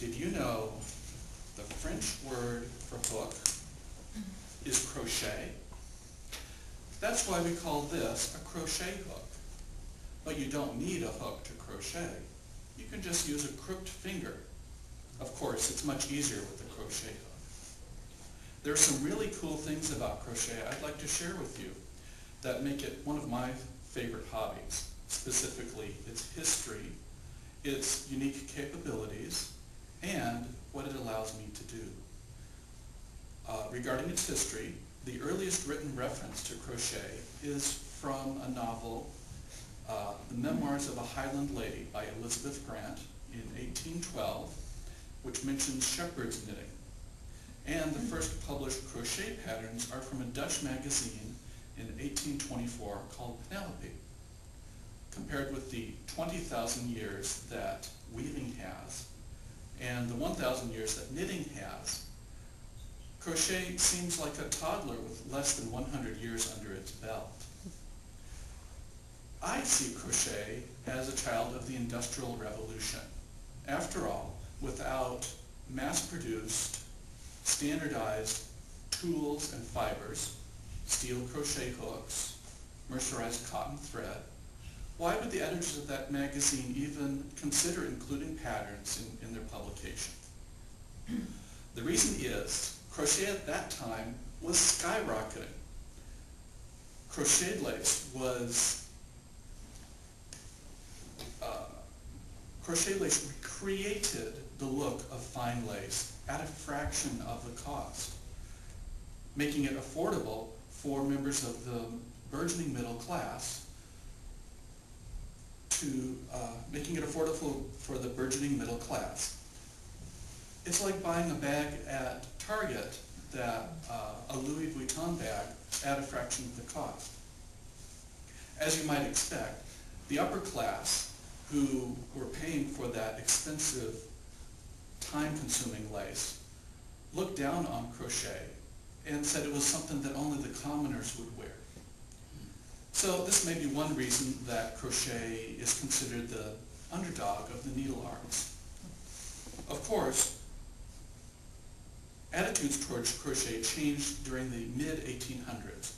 Did you know the French word for hook is crochet? That's why we call this a crochet hook. But you don't need a hook to crochet. You can just use a crooked finger. Of course, it's much easier with a crochet hook. There are some really cool things about crochet I'd like to share with you that make it one of my favorite hobbies. Specifically, its history, its unique capabilities, and what it allows me to do. Regarding its history, the earliest written reference to crochet is from a novel, The Memoirs of a Highland Lady by Elizabeth Grant in 1812, which mentions shepherd's knitting. And the first published crochet patterns are from a Dutch magazine in 1824 called Penelope. Compared with the 20,000 years that weaving has, and the 1,000 years that knitting has, crochet seems like a toddler with less than 100 years under its belt. I see crochet as a child of the Industrial Revolution. After all, without mass-produced, standardized tools and fibers, steel crochet hooks, mercerized cotton thread, why would the editors of that magazine even consider including patterns in their publication? The reason is, crochet at that time was skyrocketing. Crochet lace recreated the look of fine lace at a fraction of the cost, making it affordable for members of the burgeoning middle class making it affordable for the burgeoning middle class. It's like buying a bag at Target, a Louis Vuitton bag, at a fraction of the cost. As you might expect, the upper class, who were paying for that expensive, time-consuming lace, looked down on crochet and said it was something that only the commoners would wear. So this may be one reason that crochet is considered the underdog of the needle arts. Of course, attitudes towards crochet changed during the mid-1800s.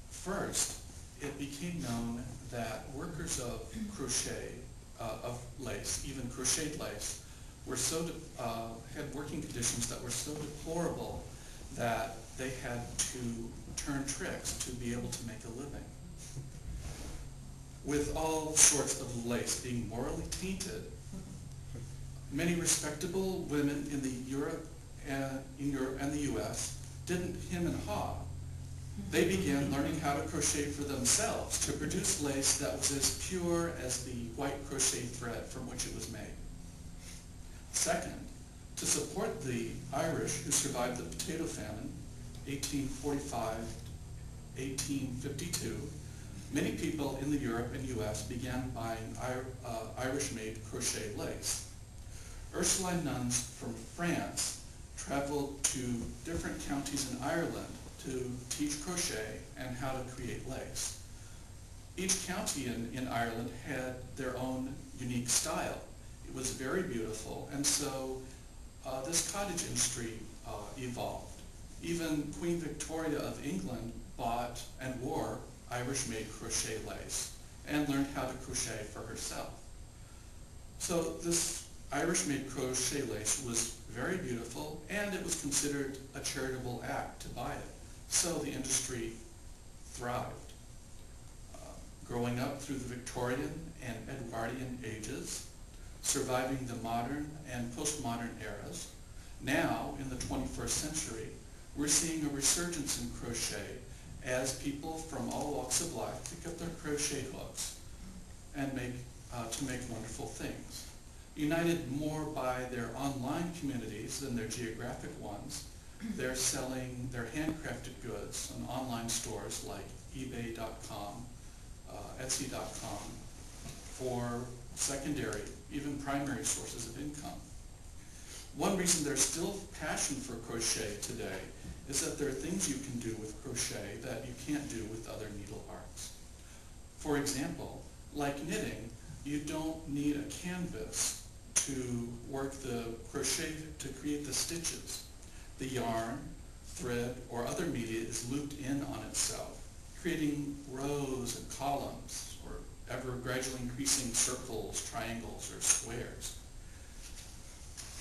First, it became known that workers of crochet, of lace, even crocheted lace, had working conditions that were so deplorable that they had to turn tricks to be able to make a living. With all sorts of lace being morally tainted, many respectable women in Europe and the US didn't hem and haw. They began learning how to crochet for themselves to produce lace that was as pure as the white crochet thread from which it was made. Second, to support the Irish who survived the potato famine, 1845-1852, many people in the Europe and US began buying Irish-made crochet lace. Ursuline nuns from France traveled to different counties in Ireland to teach crochet and how to create lace. Each county in Ireland had their own unique style. It was very beautiful, and so this cottage industry evolved. Even Queen Victoria of England bought and wore Irish-made crochet lace and learned how to crochet for herself. So this Irish-made crochet lace was very beautiful, and it was considered a charitable act to buy it. So the industry thrived. Growing up through the Victorian and Edwardian ages, surviving the modern and postmodern eras, now in the 21st century, we're seeing a resurgence in crochet as people from all walks of life pick up their crochet hooks and make wonderful things. United more by their online communities than their geographic ones, they're selling their handcrafted goods on online stores like eBay.com, Etsy.com for secondary, even primary sources of income. One reason there's still passion for crochet today is that there are things you can do with crochet that you can't do with other needle arts. For example, like knitting, you don't need a canvas to work the crochet to create the stitches. The yarn, thread, or other media is looped in on itself, creating rows and columns, or ever gradually increasing circles, triangles, or squares.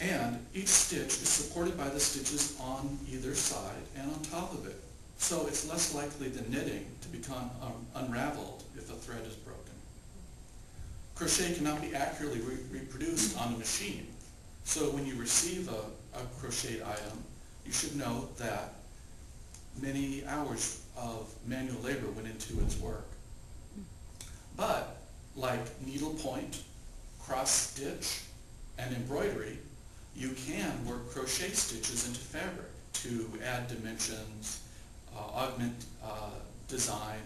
And each stitch is supported by the stitches on either side and on top of it. So it's less likely than knitting to become unraveled if a thread is broken. Crochet cannot be accurately reproduced on a machine. So when you receive a crocheted item, you should know that many hours of manual labor went into its work. But like needlepoint, cross stitch, and embroidery, you can work crochet stitches into fabric to add dimensions, augment design.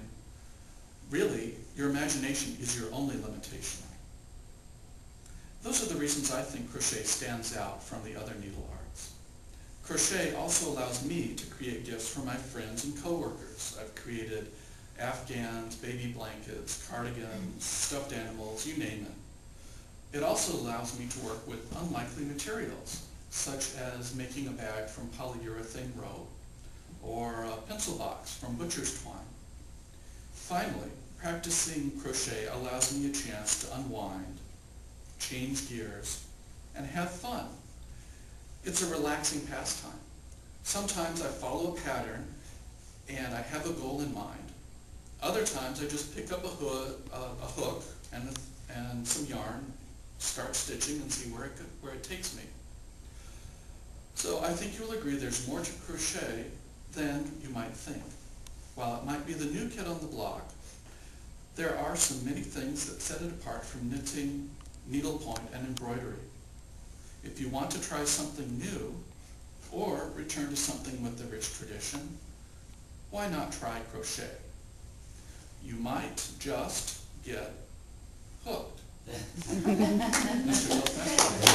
Really, your imagination is your only limitation. Those are the reasons I think crochet stands out from the other needle arts. Crochet also allows me to create gifts for my friends and coworkers. I've created afghans, baby blankets, cardigans, stuffed animals, you name it. It also allows me to work with unlikely materials, such as making a bag from polyurethane rope or a pencil box from butcher's twine. Finally, practicing crochet allows me a chance to unwind, change gears, and have fun. It's a relaxing pastime. Sometimes I follow a pattern and I have a goal in mind. Other times I just pick up a hook and some yarn, start stitching, and see where it takes me. So I think you'll agree there's more to crochet than you might think. While it might be the new kid on the block, there are so many things that set it apart from knitting, needlepoint, and embroidery. If you want to try something new, or return to something with a rich tradition, why not try crochet? You might just get hooked. Mr. Toastmaster.